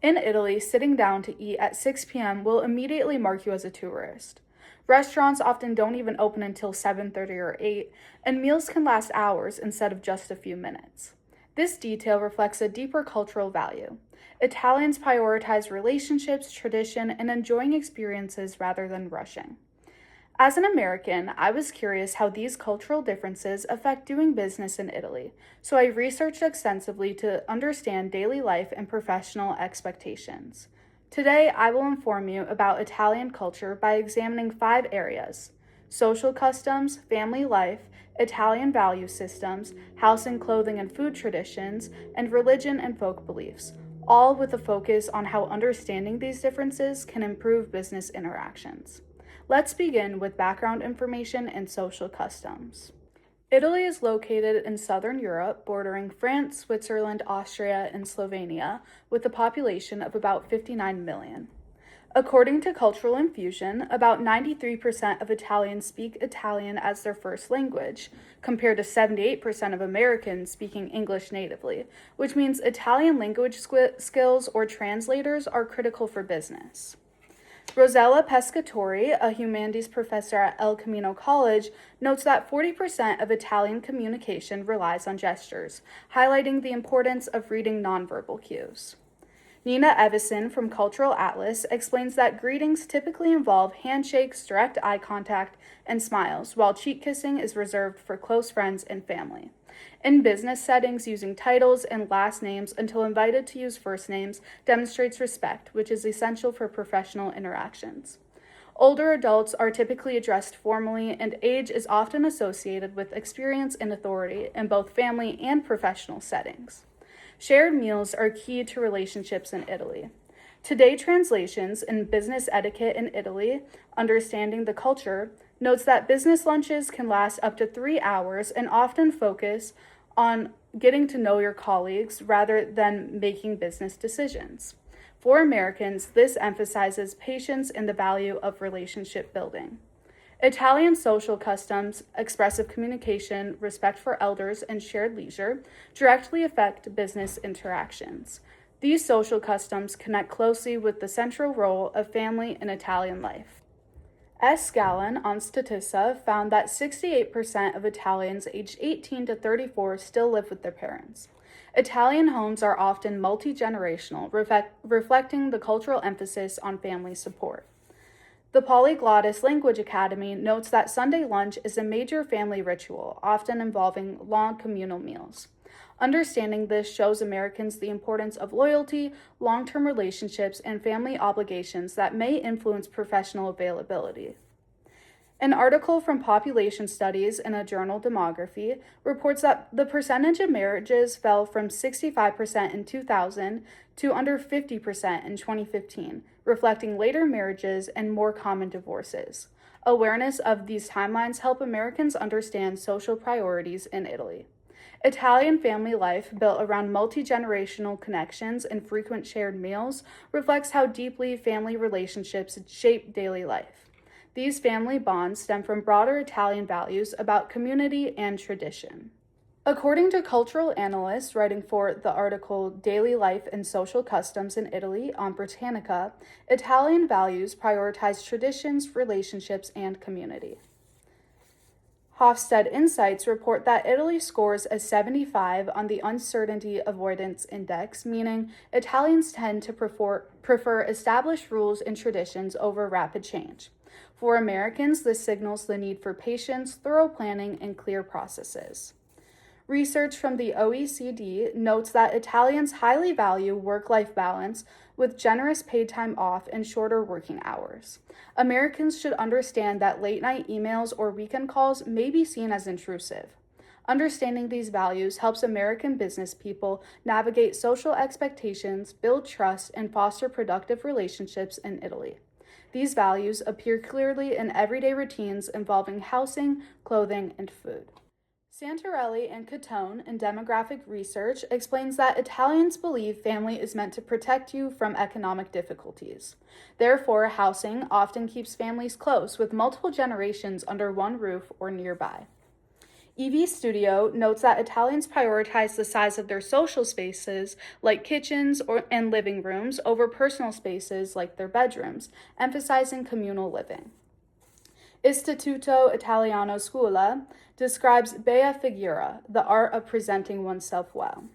In Italy, sitting down to eat at 6 p.m. will immediately mark you as a tourist. Restaurants often don't even open until 7:30 or 8, and meals can last hours instead of just a few minutes. This detail reflects a deeper cultural value. Italians prioritize relationships, tradition, and enjoying experiences rather than rushing. As an American, I was curious how these cultural differences affect doing business in Italy, so I researched extensively to understand daily life and professional expectations. Today, I will inform you about Italian culture by examining 5 areas: social customs, family life, Italian value systems, housing, clothing, and food traditions, and religion and folk beliefs, all with a focus on how understanding these differences can improve business interactions. Let's begin with background information and social customs. Italy is located in southern Europe, bordering France, Switzerland, Austria, and Slovenia, with a population of about 59 million. According to Cultural Infusion, about 93% of Italians speak Italian as their first language, compared to 78% of Americans speaking English natively, which means Italian language skills or translators are critical for business. Rosella Pescatori, a humanities professor at El Camino College, notes that 40% of Italian communication relies on gestures, highlighting the importance of reading nonverbal cues. Nina Evison from Cultural Atlas explains that greetings typically involve handshakes, direct eye contact, and smiles, while cheek kissing is reserved for close friends and family. In business settings, using titles and last names until invited to use first names demonstrates respect, which is essential for professional interactions. Older adults are typically addressed formally, and age is often associated with experience and authority in both family and professional settings. Shared meals are key to relationships in Italy. Today Translations in Business Etiquette in Italy, Understanding the Culture, notes that business lunches can last up to 3 hours and often focus on getting to know your colleagues rather than making business decisions. For Americans, this emphasizes patience and the value of relationship building. Italian social customs, expressive communication, respect for elders, and shared leisure directly affect business interactions. These social customs connect closely with the central role of family in Italian life. S. Scallon on Statista found that 68% of Italians aged 18 to 34 still live with their parents. Italian homes are often multi-generational, reflecting the cultural emphasis on family support. The Polyglottis Language Academy notes that Sunday lunch is a major family ritual, often involving long communal meals. Understanding this shows Americans the importance of loyalty, long-term relationships, and family obligations that may influence professional availability. An article from Population Studies in a journal Demography reports that the percentage of marriages fell from 65% in 2000 to under 50% in 2015, reflecting later marriages and more common divorces. Awareness of these timelines help Americans understand social priorities in Italy. Italian family life, built around multi-generational connections and frequent shared meals, reflects how deeply family relationships shape daily life. These family bonds stem from broader Italian values about community and tradition. According to cultural analysts writing for the article Daily Life and Social Customs in Italy on Britannica, Italian values prioritize traditions, relationships, and community. Hofstede Insights report that Italy scores a 75 on the Uncertainty Avoidance Index, meaning Italians tend to prefer established rules and traditions over rapid change. For Americans, this signals the need for patience, thorough planning, and clear processes. Research from the OECD notes that Italians highly value work-life balance with generous paid time off and shorter working hours. Americans should understand that late-night emails or weekend calls may be seen as intrusive. Understanding these values helps American business people navigate social expectations, build trust, and foster productive relationships in Italy. These values appear clearly in everyday routines involving housing, clothing, and food. Santarelli and Catone in Demographic Research explains that Italians believe family is meant to protect you from economic difficulties. Therefore, housing often keeps families close with multiple generations under one roof or nearby. EV Studio notes that Italians prioritize the size of their social spaces, like kitchens and living rooms, over personal spaces, like their bedrooms, emphasizing communal living. Istituto Italiano Scuola describes bella figura, the art of presenting oneself well.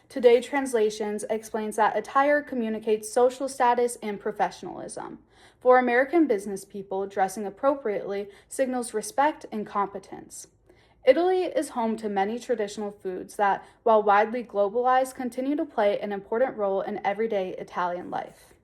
Today Translations explains that attire communicates social status and professionalism. For American business people, dressing appropriately signals respect and competence. Italy is home to many traditional foods that, while widely globalized, continue to play an important role in everyday Italian life.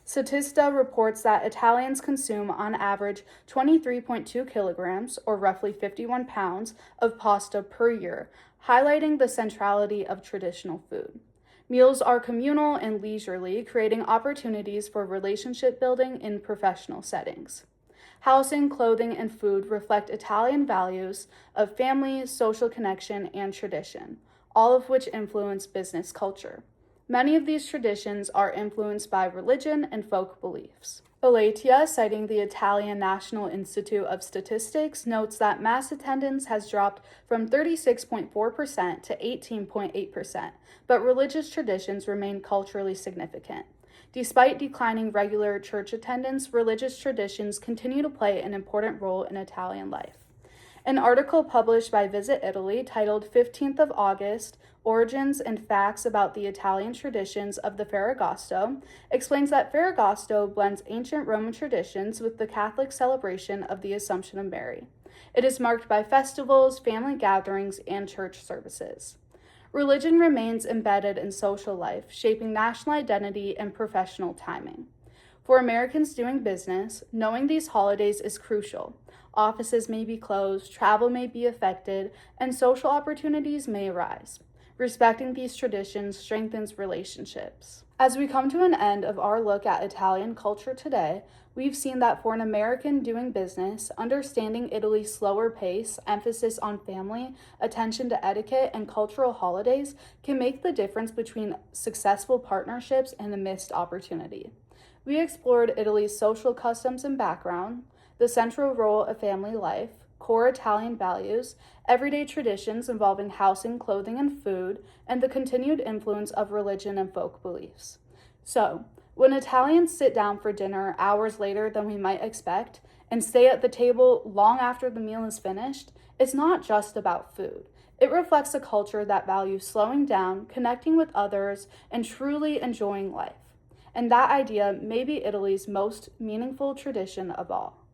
Statista reports that Italians consume on average 23.2 kilograms, or roughly 51 pounds, of pasta per year, highlighting the centrality of traditional food. Meals are communal and leisurely, creating opportunities for relationship building in professional settings. Housing, clothing, and food reflect Italian values of family, social connection, and tradition, all of which influence business culture. Many of these traditions are influenced by religion and folk beliefs. Elatia, citing the Italian National Institute of Statistics, notes that mass attendance has dropped from 36.4% to 18.8%, but religious traditions remain culturally significant. Despite declining regular church attendance, religious traditions continue to play an important role in Italian life. An article published by Visit Italy titled 15th of August, Origins and Facts About the Italian Traditions of the Ferragosto explains that Ferragosto blends ancient Roman traditions with the Catholic celebration of the Assumption of Mary. It is marked by festivals, family gatherings, and church services. Religion remains embedded in social life, shaping national identity and professional timing. For Americans doing business, knowing these holidays is crucial. Offices may be closed, travel may be affected, and social opportunities may arise. Respecting these traditions strengthens relationships. As we come to an end of our look at Italian culture today, we've seen that for an American doing business, understanding Italy's slower pace, emphasis on family, attention to etiquette, and cultural holidays can make the difference between successful partnerships and a missed opportunity. We explored Italy's social customs and background, the central role of family life, core Italian values, everyday traditions involving housing, clothing, and food, and the continued influence of religion and folk beliefs. So, when Italians sit down for dinner hours later than we might expect and stay at the table long after the meal is finished, it's not just about food. It reflects a culture that values slowing down, connecting with others, and truly enjoying life. And that idea may be Italy's most meaningful tradition of all.